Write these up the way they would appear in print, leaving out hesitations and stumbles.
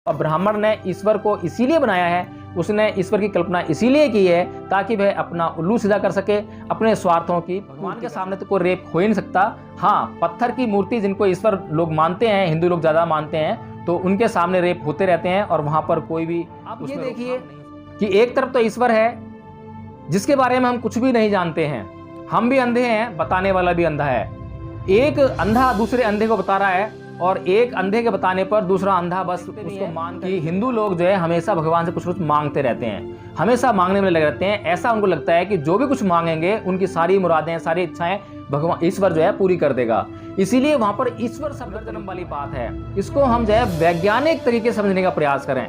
और ब्राह्मण ने ईश्वर को इसीलिए बनाया है, उसने ईश्वर की कल्पना इसीलिए की है ताकि वह अपना उल्लू सीधा कर सके, अपने स्वार्थों की। भगवान के सामने तो कोई रेप हो ही नहीं सकता। हाँ, पत्थर की मूर्ति जिनको ईश्वर लोग मानते हैं, हिंदू लोग ज़्यादा मानते हैं, तो उनके सामने रेप होते रहते हैं और वहाँ पर कोई भी। आप ये देखिए कि एक तरफ तो ईश्वर है जिसके बारे में हम कुछ भी नहीं जानते हैं, हम भी अंधे हैं, बताने वाला भी अंधा है। एक अंधा दूसरे अंधे को बता रहा है और एक अंधे के बताने पर दूसरा अंधा बस उसको मान कि हिंदू लोग जो है हमेशा भगवान से कुछ कुछ मांगते रहते हैं, हमेशा मांगने में लगे रहते हैं। ऐसा उनको लगता है कि जो भी कुछ मांगेंगे उनकी सारी मुरादें, सारी इच्छाएं भगवान ईश्वर जो है पूरी कर देगा। इसीलिए वहां पर ईश्वर शब्द जन्म वाली बात है, इसको हम जो है वैज्ञानिक तरीके से समझने का प्रयास करें।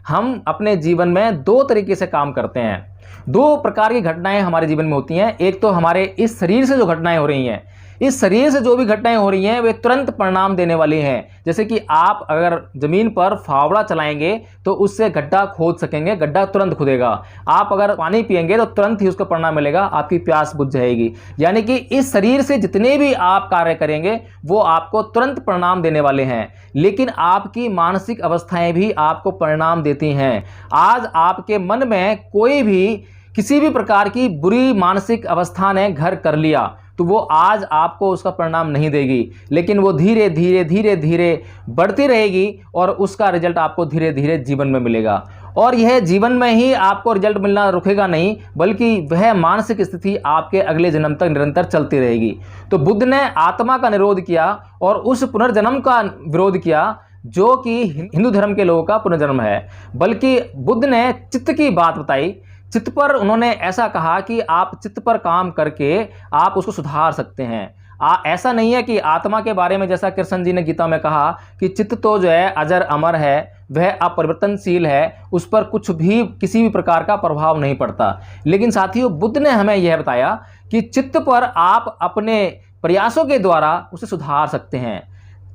हम अपने जीवन में दो तरीके से काम करते हैं, दो प्रकार की घटनाएं हमारे जीवन में होती हैं। एक तो हमारे इस शरीर से जो घटनाएं हो रही हैं, इस शरीर से जो भी घटनाएं हो रही हैं वे तुरंत परिणाम देने वाली हैं। जैसे कि आप अगर जमीन पर फावड़ा चलाएंगे तो उससे गड्ढा खोद सकेंगे, गड्ढा तुरंत खुदेगा। आप अगर पानी पिएंगे तो तुरंत ही उसका परिणाम मिलेगा, आपकी प्यास बुझ जाएगी। यानी कि इस शरीर से जितने भी आप कार्य करेंगे वो आपको तुरंत परिणाम देने वाले हैं, लेकिन आपकी मानसिक अवस्थाएं भी आपको परिणाम देती हैं। आज आपके मन में कोई भी किसी भी प्रकार की बुरी मानसिक अवस्था ने घर कर लिया तो वो आज आपको उसका परिणाम नहीं देगी, लेकिन वो धीरे धीरे धीरे धीरे बढ़ती रहेगी और उसका रिजल्ट आपको धीरे धीरे जीवन में मिलेगा। और यह जीवन में ही आपको रिजल्ट मिलना रुकेगा नहीं, बल्कि वह मानसिक स्थिति आपके अगले जन्म तक निरंतर चलती रहेगी। तो बुद्ध ने आत्मा का निरोध किया और उस पुनर्जन्म का विरोध किया जो कि हिंदू धर्म के लोगों का पुनर्जन्म है। बल्कि बुद्ध ने चित्त की बात बताई। चित्त पर उन्होंने ऐसा कहा कि आप चित्त पर काम करके आप उसको सुधार सकते हैं। ऐसा नहीं है कि आत्मा के बारे में जैसा कृष्ण जी ने गीता में कहा कि चित्त तो जो है अजर अमर है, वह अपरिवर्तनशील है, उस पर कुछ भी किसी भी प्रकार का प्रभाव नहीं पड़ता। लेकिन साथियों, बुद्ध ने हमें यह बताया कि चित्त पर आप अपने प्रयासों के द्वारा उसे सुधार सकते हैं।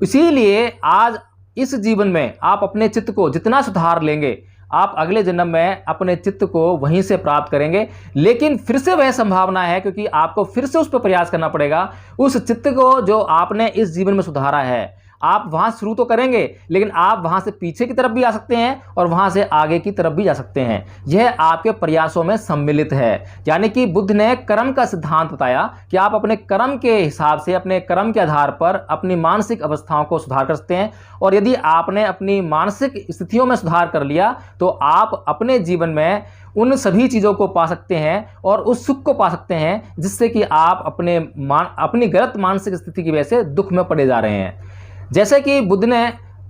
इसीलिए आज इस जीवन में आप अपने चित्त को जितना सुधार लेंगे, आप अगले जन्म में अपने चित्त को वहीं से प्राप्त करेंगे। लेकिन फिर से वह संभावना है, क्योंकि आपको फिर से उस पर प्रयास करना पड़ेगा। उस चित्त को जो आपने इस जीवन में सुधारा है, आप वहां शुरू तो करेंगे, लेकिन आप वहां से पीछे की तरफ भी आ सकते हैं और वहां से आगे की तरफ भी जा सकते हैं। यह आपके प्रयासों में सम्मिलित है। यानी कि बुद्ध ने कर्म का सिद्धांत बताया कि आप अपने कर्म के हिसाब से, अपने कर्म के आधार पर अपनी मानसिक अवस्थाओं को सुधार कर सकते हैं। और यदि आपने अपनी मानसिक स्थितियों में सुधार कर लिया तो आप अपने जीवन में उन सभी चीज़ों को पा सकते हैं और उस सुख को पा सकते हैं जिससे कि आप अपनी गलत मानसिक स्थिति की वजह से दुख में पड़े जा रहे हैं। जैसे कि बुद्ध ने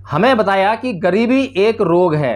हमें बताया कि गरीबी एक रोग है।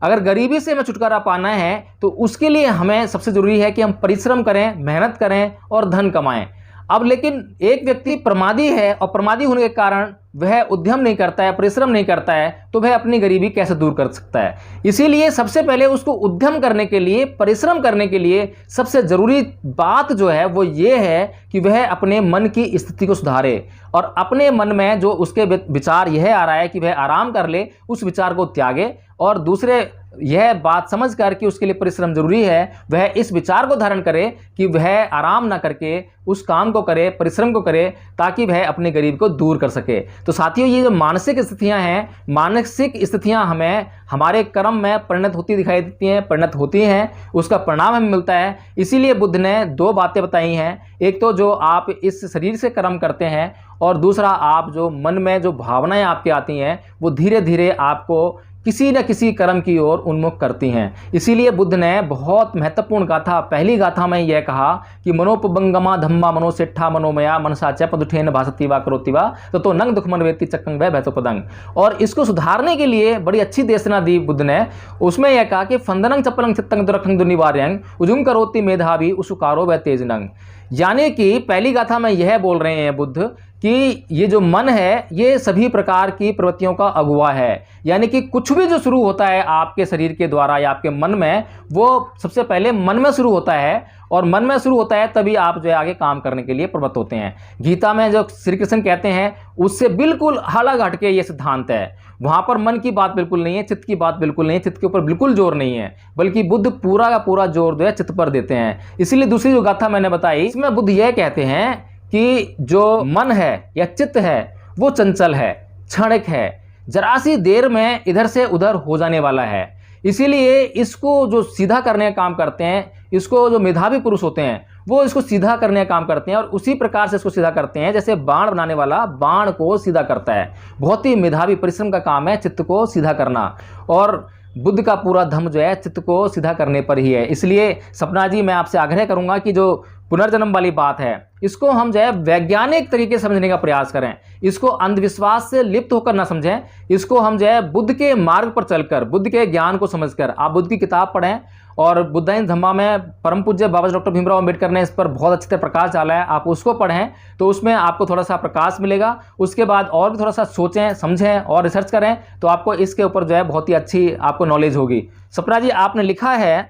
अगर गरीबी से हमें छुटकारा पाना है तो उसके लिए हमें सबसे ज़रूरी है कि हम परिश्रम करें, मेहनत करें और धन कमाएं। अब लेकिन एक व्यक्ति प्रमादी है और प्रमादी होने के कारण वह उद्यम नहीं करता है, परिश्रम नहीं करता है, तो वह अपनी गरीबी कैसे दूर कर सकता है। इसीलिए सबसे पहले उसको उद्यम करने के लिए, परिश्रम करने के लिए सबसे ज़रूरी बात जो है वो ये है कि वह अपने मन की स्थिति को सुधारे और अपने मन में जो उसके विचार यह आ रहा है कि वह आराम कर ले, उस विचार को त्यागे और दूसरे यह बात समझ कर कि उसके लिए परिश्रम जरूरी है, वह इस विचार को धारण करे कि वह आराम ना करके उस काम को करे, परिश्रम को करे, ताकि वह अपनी गरीबी को दूर कर सके। तो साथियों, ये जो मानसिक स्थितियां हैं, मानसिक स्थितियां हमें हमारे कर्म में परिणत होती दिखाई देती हैं, परिणत होती हैं, उसका परिणाम हमें मिलता है। इसीलिए बुद्ध ने दो बातें बताई हैं। एक तो जो आप इस शरीर से कर्म करते हैं और दूसरा आप जो मन में जो भावनाएं आपकी आती हैं वो धीरे धीरे आपको किसी न किसी कर्म की ओर उन्मुख करती हैं। इसीलिए बुद्ध ने बहुत महत्वपूर्ण गाथा, पहली गाथा में यह कहा कि मनोपबंगमा धम्मा मनोसेठा मनोमया मनसा च पदुठेन भासती वा करोति वा तो नंग दुखमन वेत्ति चक्कं वै भैतोपदंग। और इसको सुधारने के लिए बड़ी अच्छी देशना दी बुद्ध ने। उसमें यह कहा कि फंदनंग चप्पलंग चित्तंग दुरखंग दुनिवार्यंग उजुंग करोति मेधावी उसुकारो वै तेजनंग। यानी कि पहली गाथा में यह बोल रहे हैं बुद्ध कि ये जो मन है ये सभी प्रकार की प्रवृत्तियों का अगुवा है। यानी कि कुछ भी जो शुरू होता है आपके शरीर के द्वारा या आपके मन में, वो सबसे पहले मन में शुरू होता है और मन में शुरू होता है तभी आप जो है आगे काम करने के लिए प्रवृत्त होते हैं। गीता में जो श्री कृष्ण कहते हैं उससे बिल्कुल अलग हटके ये सिद्धांत है। वहाँ पर मन की बात बिल्कुल नहीं है, चित्त की बात बिल्कुल नहीं है, चित्त के ऊपर बिल्कुल जोर नहीं है, बल्कि बुद्ध पूरा का पूरा जोर जो है चित्त पर देते हैं। इसीलिए दूसरी जो गाथा मैंने बताई इसमें बुद्ध यह कहते हैं कि जो मन है या चित्त है वो चंचल है, क्षणिक है, जरा सी देर में इधर से उधर हो जाने वाला है। इसीलिए इसको जो सीधा करने का काम करते हैं, इसको जो मेधावी पुरुष होते हैं वो इसको सीधा करने का काम करते हैं, और उसी प्रकार से इसको सीधा करते हैं जैसे बाण बनाने वाला बाण को सीधा करता है। बहुत ही मेधावी परिश्रम का काम है चित्त को सीधा करना, और बुद्ध का पूरा धर्म जो है चित्त को सीधा करने पर ही है। इसलिए सपना जी, मैं आपसे आग्रह करूंगा कि जो पुनर्जन्म वाली बात है इसको हम जो है वैज्ञानिक तरीके से समझने का प्रयास करें, इसको अंधविश्वास से लिप्त होकर ना समझें, इसको हम जो है बुद्ध के मार्ग पर चलकर, बुद्ध के ज्ञान को समझकर, आप बुद्ध की किताब पढ़ें, और बुद्धाइन धम्मा में परम पूज्य बाबा डॉक्टर भीमराव अम्बेडकर ने इस पर बहुत अच्छी तरह प्रकाश डाला है, आप उसको पढ़ें तो उसमें आपको थोड़ा सा प्रकाश मिलेगा। उसके बाद और भी थोड़ा सा सोचें, समझें और रिसर्च करें तो आपको इसके ऊपर जो है बहुत ही अच्छी आपको नॉलेज होगी। सपना जी, आपने लिखा है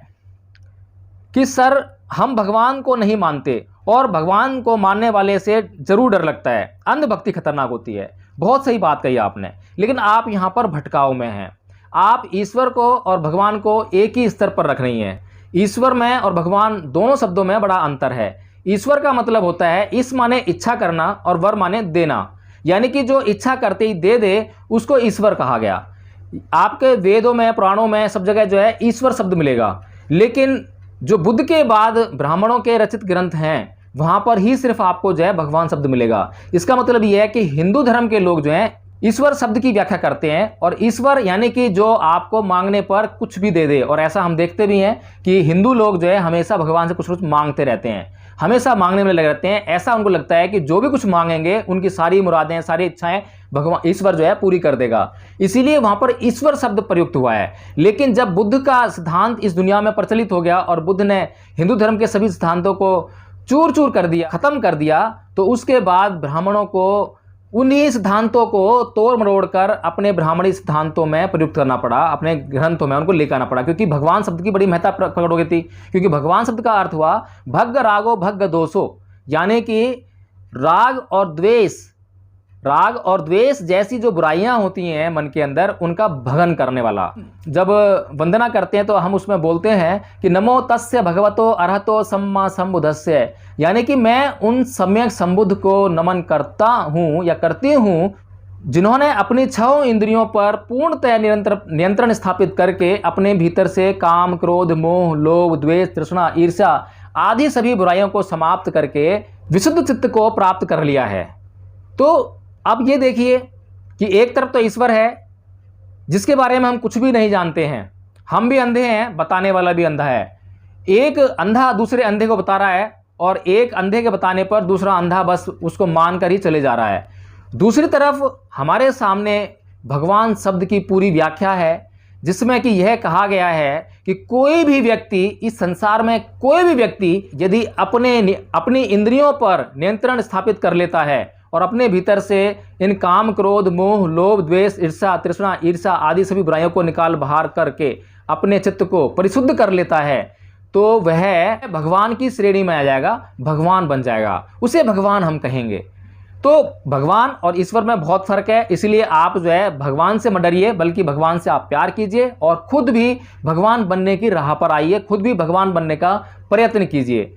कि सर हम भगवान को नहीं मानते और भगवान को मानने वाले से जरूर डर लगता है, अंधभक्ति खतरनाक होती है। बहुत सही बात कही आपने, लेकिन आप यहाँ पर भटकाव में हैं। आप ईश्वर को और भगवान को एक ही स्तर पर रख रही हैं। ईश्वर में और भगवान दोनों शब्दों में बड़ा अंतर है। ईश्वर का मतलब होता है इस माने इच्छा करना और वर माने देना, यानी कि जो इच्छा करते ही दे दे उसको ईश्वर कहा गया। आपके वेदों में, पुराणों में, सब जगह जो है ईश्वर शब्द मिलेगा, लेकिन जो बुद्ध के बाद ब्राह्मणों के रचित ग्रंथ हैं वहां पर ही सिर्फ आपको जो है भगवान शब्द मिलेगा। इसका मतलब यह है कि हिंदू धर्म के लोग जो हैं ईश्वर शब्द की व्याख्या करते हैं, और ईश्वर यानी कि जो आपको मांगने पर कुछ भी दे दे। और ऐसा हम देखते भी हैं कि हिंदू लोग जो है हमेशा भगवान से कुछ कुछ मांगते रहते हैं, हमेशा मांगने में लगे रहते हैं। ऐसा उनको लगता है कि जो भी कुछ मांगेंगे उनकी सारी मुरादें, सारी इच्छाएं भगवान ईश्वर जो है पूरी कर देगा, इसीलिए वहां पर ईश्वर शब्द प्रयुक्त हुआ है। लेकिन जब बुद्ध का सिद्धांत इस दुनिया में प्रचलित हो गया और बुद्ध ने हिंदू धर्म के सभी सिद्धांतों को चूर चूर कर दिया, खत्म कर दिया, तो उसके बाद ब्राह्मणों को उन्हीं सिद्धांतों को तोड़ मरोड़ कर अपने ब्राह्मणी सिद्धांतों में प्रयुक्त करना पड़ा, अपने ग्रंथों में उनको लेकर आना पड़ा, क्योंकि भगवान शब्द की बड़ी महत्ता प्रकट हो गई थी। क्योंकि भगवान शब्द का अर्थ हुआ भग्ग रागो भग्ग दोषो, यानी कि राग और द्वेष जैसी जो बुराइयां होती हैं मन के अंदर उनका भगन करने वाला। जब वंदना करते हैं तो हम उसमें बोलते हैं कि नमो तस्य भगवतो अरहतो सम्मा संबुद्धस्य, यानी कि मैं उन सम्यक संबुद्ध को नमन करता हूं या करती हूं जिन्होंने अपनी 6 इंद्रियों पर पूर्णतः नियंत्रण स्थापित करके अपने भीतर से काम, क्रोध, मोह, लोभ, द्वेष, तृष्णा, ईर्ष्या आदि सभी बुराइयों को समाप्त करके विशुद्ध चित्त को प्राप्त कर लिया है। तो अब ये देखिए कि एक तरफ तो ईश्वर है जिसके बारे में हम कुछ भी नहीं जानते हैं, हम भी अंधे हैं, बताने वाला भी अंधा है। एक अंधा दूसरे अंधे को बता रहा है और एक अंधे के बताने पर दूसरा अंधा बस उसको मानकर ही चले जा रहा है। दूसरी तरफ हमारे सामने भगवान शब्द की पूरी व्याख्या है, जिसमें कि यह कहा गया है कि कोई भी व्यक्ति इस संसार में, कोई भी व्यक्ति यदि अपनी इंद्रियों पर नियंत्रण स्थापित कर लेता है और अपने भीतर से इन काम, क्रोध, मोह, लोभ, द्वेष, ईर्ष्या, तृष्णा, ईर्ष्या आदि सभी बुराइयों को निकाल बाहर करके अपने चित्त को परिशुद्ध कर लेता है, तो वह भगवान की श्रेणी में आ जाएगा, भगवान बन जाएगा, उसे भगवान हम कहेंगे। तो भगवान और ईश्वर में बहुत फर्क है, इसलिए आप जो है भगवान से मत डरिए, बल्कि भगवान से आप प्यार कीजिए और खुद भी भगवान बनने की राह पर आइए, खुद भी भगवान बनने का प्रयत्न कीजिए।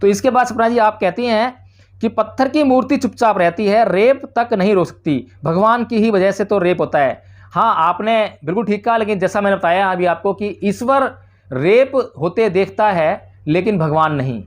तो इसके बाद सपना जी आप कहती हैं कि पत्थर की मूर्ति चुपचाप रहती है, रेप तक नहीं रोक सकती, भगवान की ही वजह से तो रेप होता है। हाँ, आपने बिल्कुल ठीक कहा, लेकिन जैसा मैंने बताया अभी आपको कि ईश्वर रेप होते देखता है लेकिन भगवान नहीं।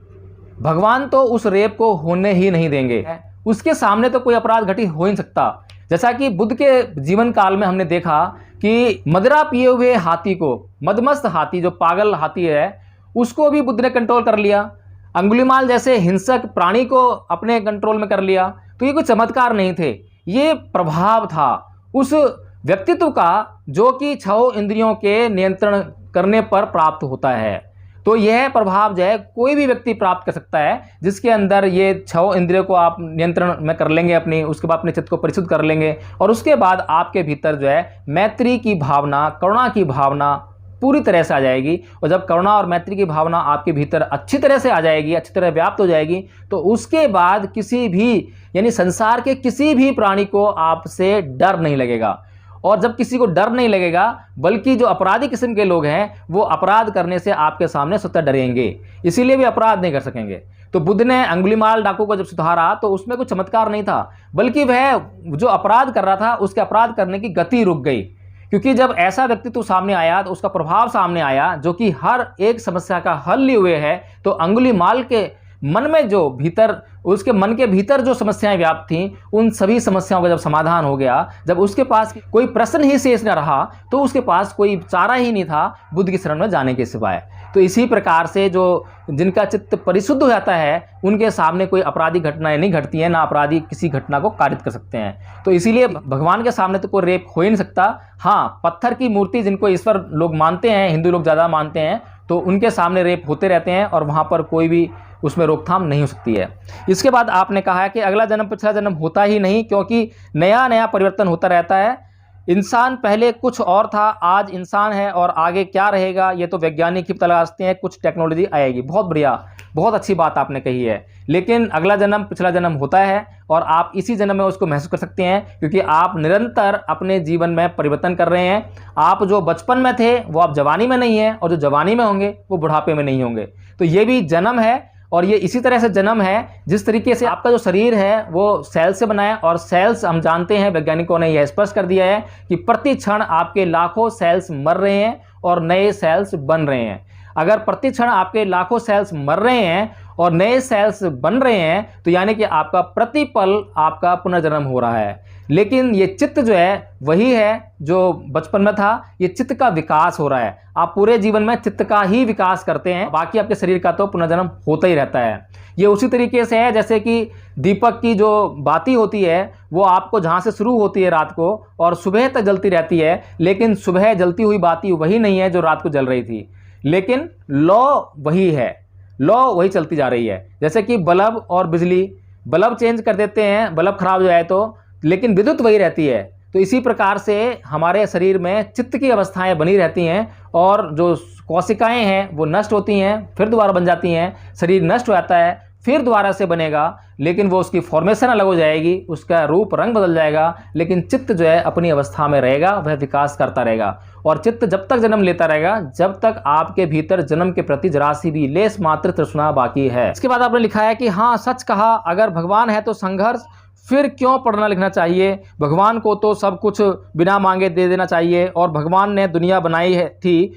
भगवान तो उस रेप को होने ही नहीं देंगे, उसके सामने तो कोई अपराध घटित हो ही नहीं सकता। जैसा कि बुद्ध के जीवन काल में हमने देखा कि मदिरा पिए हुए हाथी को, मदमस्त हाथी जो पागल हाथी है, उसको भी बुद्ध ने कंट्रोल कर लिया। अंगुलीमाल जैसे हिंसक प्राणी को अपने कंट्रोल में कर लिया। तो ये कोई चमत्कार नहीं थे, ये प्रभाव था उस व्यक्तित्व का जो कि 6 इंद्रियों के नियंत्रण करने पर प्राप्त होता है। तो यह प्रभाव जो है कोई भी व्यक्ति प्राप्त कर सकता है, जिसके अंदर ये 6 इंद्रियों को आप नियंत्रण में कर लेंगे अपनी, उसके बाद अपने चित्त को परिशुद्ध कर लेंगे और उसके बाद आपके भीतर जो है मैत्री की भावना, करुणा की भावना पूरी तरह से आ जाएगी। और जब करुणा और मैत्री की भावना आपके भीतर अच्छी तरह से आ जाएगी, अच्छी तरह व्याप्त हो जाएगी, तो उसके बाद किसी भी, यानी संसार के किसी भी प्राणी को आपसे डर नहीं लगेगा। और जब किसी को डर नहीं लगेगा, बल्कि जो अपराधी किस्म के लोग हैं वो अपराध करने से आपके सामने स्वतः डरेंगे, इसीलिए भी अपराध नहीं कर सकेंगे। तो बुद्ध ने अंगुलीमाल डाकू को जब सुधारा तो उसमें कोई चमत्कार नहीं था, बल्कि वह जो अपराध कर रहा था उसके अपराध करने की गति रुक गई। क्योंकि जब ऐसा व्यक्तित्व सामने आया तो उसका प्रभाव सामने आया जो कि हर एक समस्या का हल लिए हुए है, तो अंगुलीमाल के मन में जो भीतर, उसके मन के भीतर जो समस्याएं व्याप्त थीं, उन सभी समस्याओं का जब समाधान हो गया, जब उसके पास कोई प्रश्न ही शेष न रहा, तो उसके पास कोई चारा ही नहीं था बुद्ध की शरण में जाने के सिवाय। तो इसी प्रकार से जो जिनका चित्त परिशुद्ध हो जाता है, उनके सामने कोई आपराधिक घटनाएं नहीं घटती हैं, ना अपराधी किसी घटना को कारित कर सकते हैं। तो इसीलिए भगवान के सामने तो कोई रेप हो ही नहीं सकता। हाँ, पत्थर की मूर्ति जिनको ईश्वर लोग मानते हैं, हिंदू लोग ज़्यादा मानते हैं, तो उनके सामने रेप होते रहते हैं और वहाँ पर कोई भी उसमें रोकथाम नहीं हो सकती है। इसके बाद आपने कहा है कि अगला जन्म पिछला जन्म होता ही नहीं, क्योंकि नया नया परिवर्तन होता रहता है। इंसान पहले कुछ और था, आज इंसान है, और आगे क्या रहेगा ये तो वैज्ञानिक ही तलाशते हैं, कुछ टेक्नोलॉजी आएगी। बहुत बढ़िया, बहुत अच्छी बात आपने कही है। लेकिन अगला जन्म पिछला जन्म होता है और आप इसी जन्म में उसको महसूस कर सकते हैं, क्योंकि आप निरंतर अपने जीवन में परिवर्तन कर रहे हैं। आप जो बचपन में थे वो आप जवानी में नहीं हैं, और जो जवानी में होंगे वो बुढ़ापे में नहीं होंगे। तो ये भी जन्म है, और ये इसी तरह से जन्म है जिस तरीके से आपका जो शरीर है वो सेल से बना है, और सेल्स हम जानते हैं, वैज्ञानिकों ने यह स्पष्ट कर दिया है कि प्रति क्षण आपके लाखों सेल्स मर रहे हैं और नए सेल्स बन रहे हैं। अगर प्रति क्षण आपके लाखों सेल्स मर रहे हैं और नए सेल्स बन रहे हैं, तो यानी कि आपका प्रतिपल आपका पुनर्जन्म हो रहा है। लेकिन ये चित्त जो है वही है जो बचपन में था, ये चित्त का विकास हो रहा है। आप पूरे जीवन में चित्त का ही विकास करते हैं, बाकी आपके शरीर का तो पुनर्जन्म होता ही रहता है। ये उसी तरीके से है जैसे कि दीपक की जो बाती होती है वो आपको जहाँ से शुरू होती है रात को और सुबह तक जलती रहती है, लेकिन सुबह जलती हुई बाती वही नहीं है जो रात को जल रही थी, लेकिन लॉ वही है, लॉ वही चलती जा रही है। जैसे कि बल्ब और बिजली, बल्ब चेंज कर देते हैं, बल्ब खराब हो जाए तो, लेकिन विद्युत वही रहती है। तो इसी प्रकार से हमारे शरीर में चित्त की अवस्थाएं बनी रहती हैं, और जो कोशिकाएं हैं वो नष्ट होती हैं, फिर दोबारा बन जाती हैं। शरीर नष्ट हो जाता है, फिर दोबारा से बनेगा, लेकिन वो उसकी फॉर्मेशन अलग हो जाएगी, उसका रूप रंग बदल जाएगा, लेकिन चित्त जो है अपनी अवस्था में रहेगा, वह विकास करता रहेगा। और चित्त जब तक जन्म लेता रहेगा जब तक आपके भीतर जन्म के प्रति जरा सी भी लेस मात्र तृष्णा बाकी है। इसके बाद आपने लिखा है कि हाँ, सच कहा, अगर भगवान है तो संघर्ष, फिर क्यों पढ़ना लिखना चाहिए? भगवान को तो सब कुछ बिना मांगे दे देना चाहिए, और भगवान ने दुनिया बनाई है थी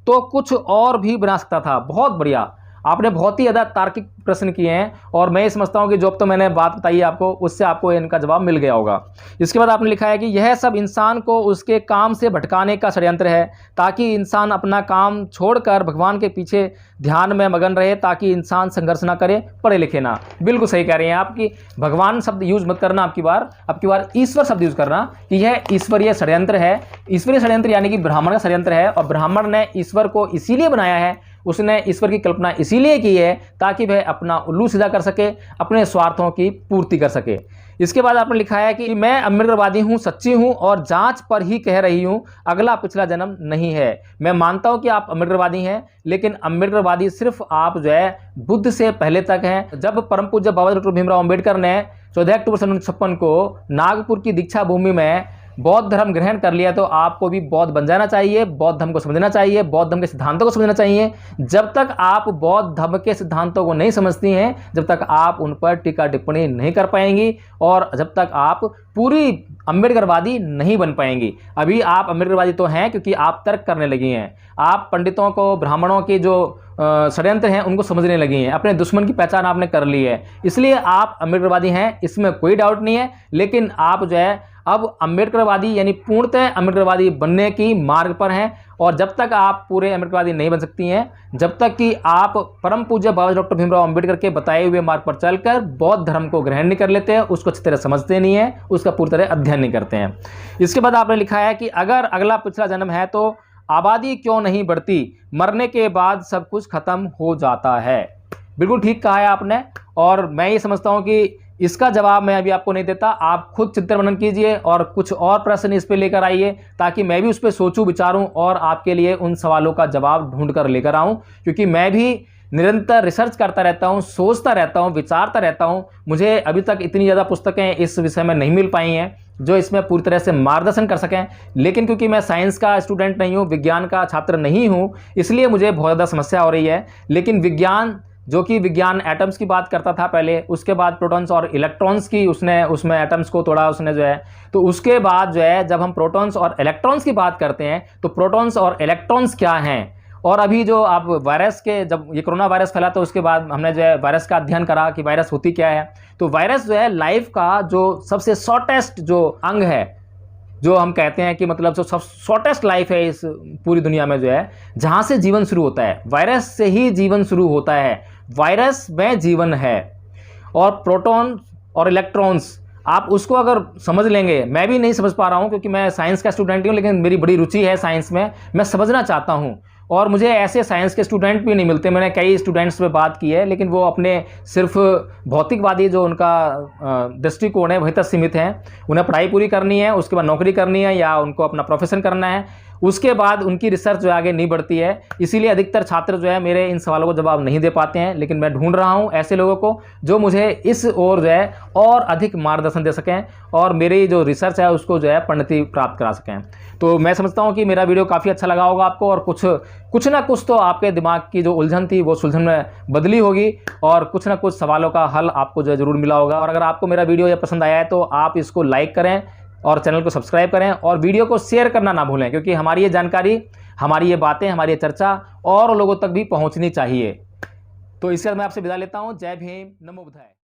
तो कुछ और भी बना सकता था। बहुत बढ़िया, आपने बहुत ही ज़्यादा तार्किक प्रश्न किए हैं, और मैं समझता हूँ कि जो अब तो मैंने बात बताई आपको उससे आपको इनका जवाब मिल गया होगा। इसके बाद आपने लिखा है कि यह सब इंसान को उसके काम से भटकाने का षड्यंत्र है, ताकि इंसान अपना काम छोड़कर भगवान के पीछे ध्यान में मगन रहे, ताकि इंसान संघर्ष ना करे, पढ़े लिखे ना। बिल्कुल सही कह रही हैं आप कि भगवान शब्द यूज मत करना, आपकी बार ईश्वर शब्द यूज करना, कि यह ईश्वरीय षड्यंत्र है। ईश्वरीय षड्यंत्र यानी कि ब्राह्मण का षड्यंत्र है, और ब्राह्मण ने ईश्वर को इसीलिए बनाया है, उसने ईश्वर की कल्पना इसीलिए की है ताकि वह अपना उल्लू सीधा कर सके, अपने स्वार्थों की पूर्ति कर सके। इसके बाद आपने लिखा है कि मैं अम्बेडकरवादी हूँ, सच्ची हूँ, और जांच पर ही कह रही हूँ, अगला पिछला जन्म नहीं है। मैं मानता हूँ कि आप अम्बेडकरवादी हैं, लेकिन अम्बेडकरवादी सिर्फ आप जो है बुद्ध से पहले तक हैं। जब परम पूज्य बाबा डॉक्टर भीमराव अम्बेडकर ने 14 अक्टूबर 1956 को नागपुर की दीक्षा भूमि में बौद्ध धर्म ग्रहण कर लिया, तो आपको भी बौद्ध बन जाना चाहिए, बौद्ध धर्म को समझना चाहिए, बौद्ध धर्म के सिद्धांतों को समझना चाहिए। जब तक आप बौद्ध धर्म के सिद्धांतों को नहीं समझती हैं, जब तक आप उन पर टीका टिप्पणी नहीं कर पाएंगी, और जब तक आप पूरी अम्बेडकरवादी नहीं बन पाएंगी। अभी आप अम्बेडकरवादी तो हैं क्योंकि आप तर्क करने लगी हैं, आप पंडितों को, ब्राह्मणों के जो षड्यंत्र हैं उनको समझने लगी हैं, अपने दुश्मन की पहचान आपने कर ली है, इसलिए आप अम्बेडकरवादी हैं, इसमें कोई डाउट नहीं है। लेकिन आप जो है अब अम्बेडकरवादी यानी पूर्णतः अम्बेडकरवादी बनने की मार्ग पर हैं, और जब तक आप पूरे अम्बेडकरवादी नहीं बन सकती हैं, जब तक कि आप परम पूज्य बाबा डॉक्टर भीमराव अम्बेडकर के बताए हुए मार्ग पर चलकर बौद्ध धर्म को ग्रहण नहीं कर लेते हैं, उसको अच्छी तरह समझते नहीं हैं, उसका पूरी तरह अध्ययन नहीं करते हैं। इसके बाद आपने लिखा है कि अगर अगला पिछला जन्म है तो आबादी क्यों नहीं बढ़ती? मरने के बाद सब कुछ खत्म हो जाता है। बिल्कुल ठीक कहा है आपने, और मैं ये समझता हूँ कि इसका जवाब मैं अभी आपको नहीं देता, आप खुद चिंतन मनन कीजिए और कुछ और प्रश्न इस पे लेकर आइए, ताकि मैं भी उस पर सोचूं, विचारूं और आपके लिए उन सवालों का जवाब ढूंढ कर लेकर आऊं। क्योंकि मैं भी निरंतर रिसर्च करता रहता हूं, सोचता रहता हूं, विचारता रहता हूं। मुझे अभी तक इतनी ज़्यादा पुस्तकें इस विषय में नहीं मिल पाई हैं जो इसमें पूरी तरह से मार्गदर्शन कर सकें, लेकिन क्योंकि मैं साइंस का स्टूडेंट नहीं हूँ, विज्ञान का छात्र नहीं हूँ, इसलिए मुझे बहुत ज़्यादा समस्या हो रही है। लेकिन विज्ञान जो कि विज्ञान एटम्स की बात करता था पहले, उसके बाद प्रोटॉन्स और इलेक्ट्रॉन्स की उसने उसमें एटम्स को थोड़ा उसने जो है, तो उसके बाद जो है जब हम प्रोटॉन्स और इलेक्ट्रॉन्स की बात करते हैं तो प्रोटॉन्स और इलेक्ट्रॉन्स क्या हैं। और अभी जो आप वायरस के, जब ये कोरोना वायरस फैला तो उसके बाद हमने जो है वायरस का अध्ययन करा कि वायरस होती क्या है। तो वायरस जो है लाइफ का जो सबसे शॉर्टेस्ट जो अंग है, जो हम कहते हैं कि मतलब जो सब शॉर्टेस्ट लाइफ है इस पूरी दुनिया में, जो है जहाँ से जीवन शुरू होता है, वायरस से ही जीवन शुरू होता है, वायरस में जीवन है। और प्रोटॉन और इलेक्ट्रॉन्स आप उसको अगर समझ लेंगे, मैं भी नहीं समझ पा रहा हूँ क्योंकि मैं साइंस का स्टूडेंट हूँ, लेकिन मेरी बड़ी रुचि है साइंस में, मैं समझना चाहता हूँ। और मुझे ऐसे साइंस के स्टूडेंट भी नहीं मिलते, मैंने कई स्टूडेंट्स से बात की है, लेकिन वो अपने सिर्फ भौतिकवादी जो उनका दृष्टिकोण है वहीं तक सीमित हैं। उन्हें पढ़ाई पूरी करनी है, उसके बाद नौकरी करनी है या उनको अपना प्रोफेशन करना है, उसके बाद उनकी रिसर्च जो आगे नहीं बढ़ती है। इसीलिए अधिकतर छात्र जो है मेरे इन सवालों को जवाब नहीं दे पाते हैं, लेकिन मैं ढूंढ रहा हूं ऐसे लोगों को जो मुझे इस ओर जो है और अधिक मार्गदर्शन दे सकें और मेरी जो रिसर्च है उसको जो है परिणति प्राप्त करा सकें। तो मैं समझता हूं कि मेरा वीडियो काफ़ी अच्छा लगा होगा आपको, और कुछ ना कुछ तो आपके दिमाग की जो उलझन थी वो सुलझन में बदली होगी, और कुछ ना कुछ सवालों का हल आपको जो है ज़रूर मिला होगा। और अगर आपको मेरा वीडियो ये पसंद आया है तो आप इसको लाइक करें और चैनल को सब्सक्राइब करें और वीडियो को शेयर करना ना भूलें, क्योंकि हमारी ये जानकारी, हमारी ये बातें, हमारी ये चर्चा और लोगों तक भी पहुंचनी चाहिए। तो इसके बाद मैं आपसे विदा लेता हूं। जय भीम, नमो बुद्धाय।